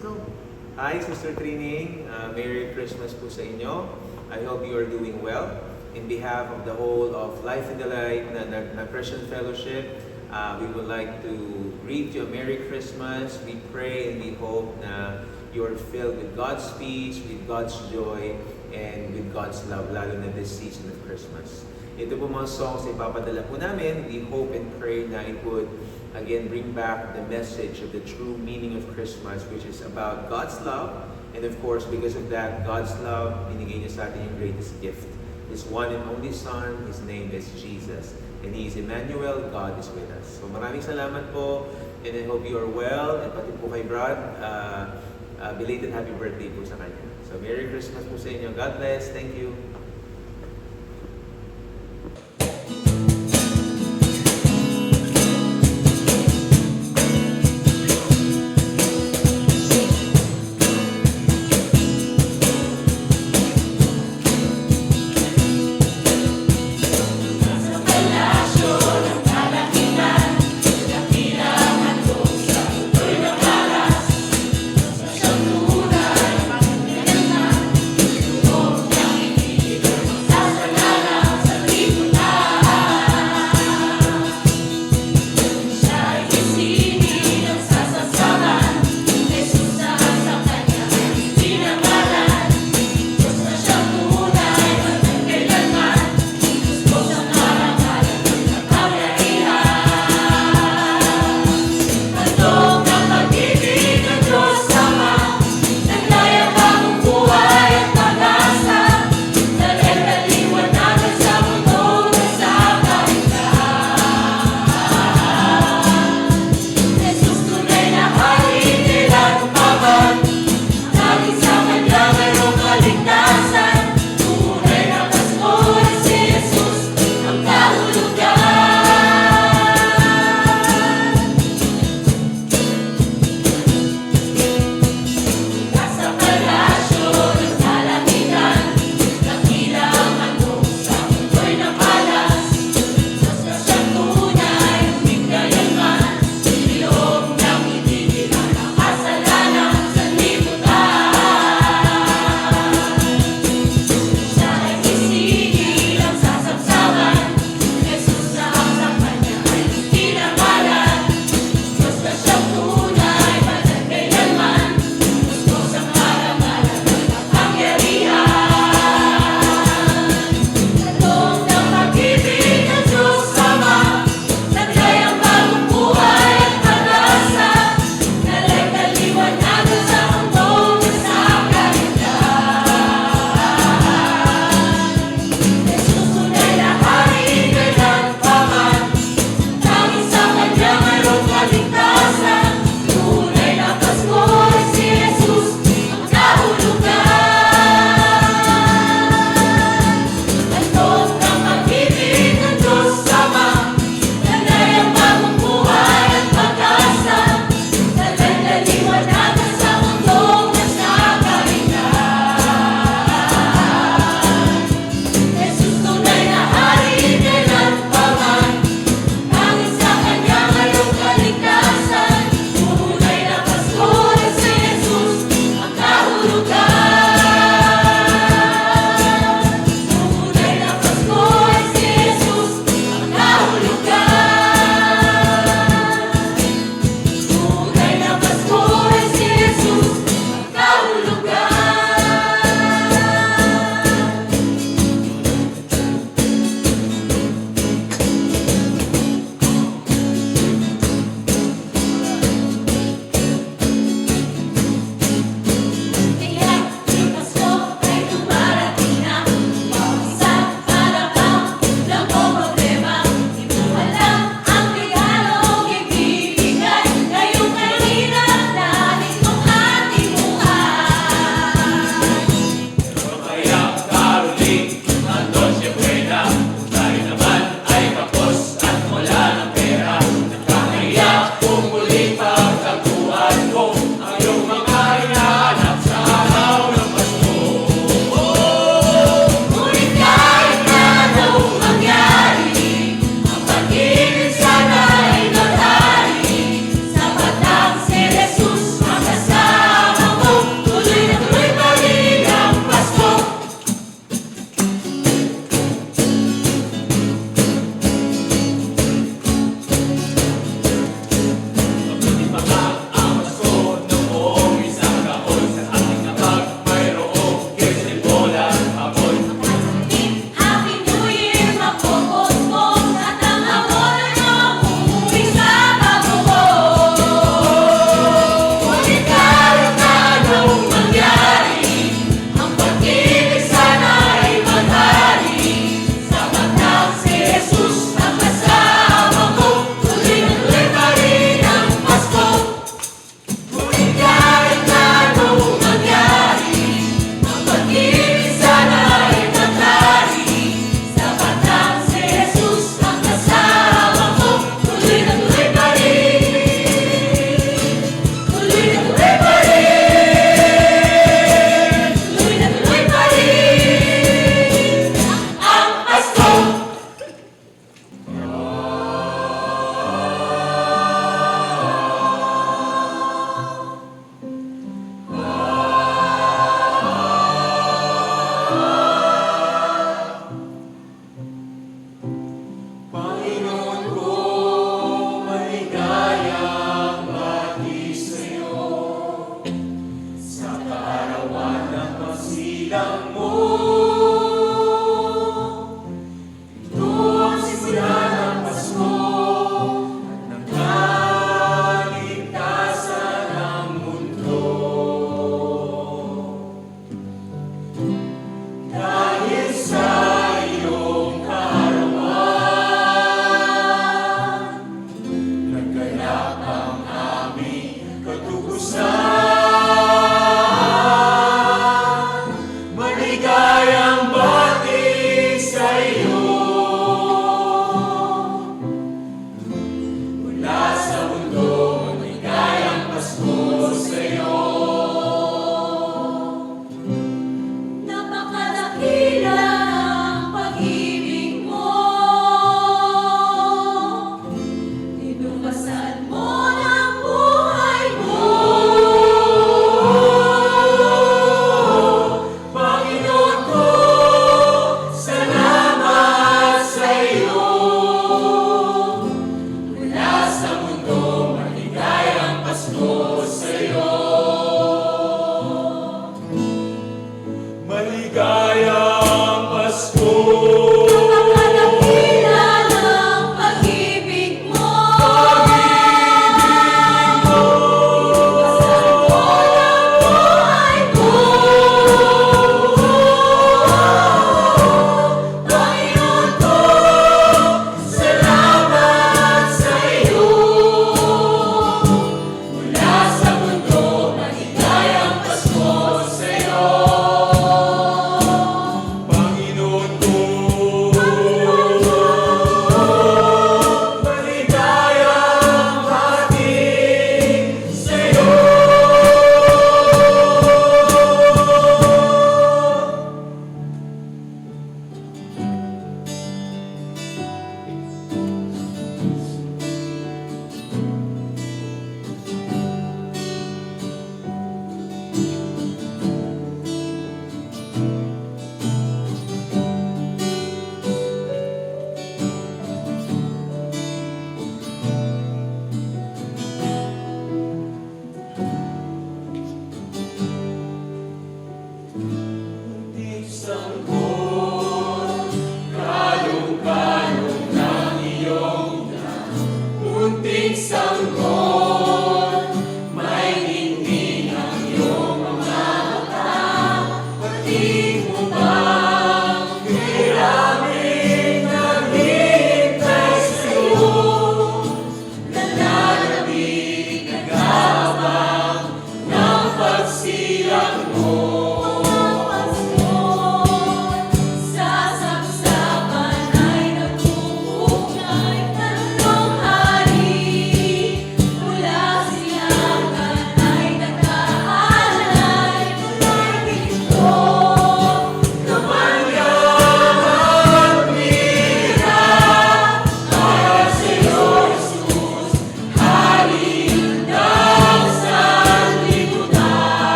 Go. Hi, Sister Trining. Merry Christmas po sa inyo. I hope you are doing well. In behalf of the whole of Life in the Light na Christian Fellowship, we would like to greet you a Merry Christmas. We pray and we hope na you're filled with God's peace, with God's joy, and with God's love, lalo na this season of Christmas. Ito po mga songs na ipapadala po namin. We hope and pray na it would again bring back the message of the true meaning of Christmas, which is about God's love. And of course, because of that, God's love, binigay niya sa atin yung greatest gift. His one and only Son, His name is Jesus. And He is Emmanuel, God is with us. So maraming salamat po, and I hope you are well. And pati po kay Brad, belated happy birthday po sa kanya. So Merry Christmas po sa inyo. God bless. Thank you.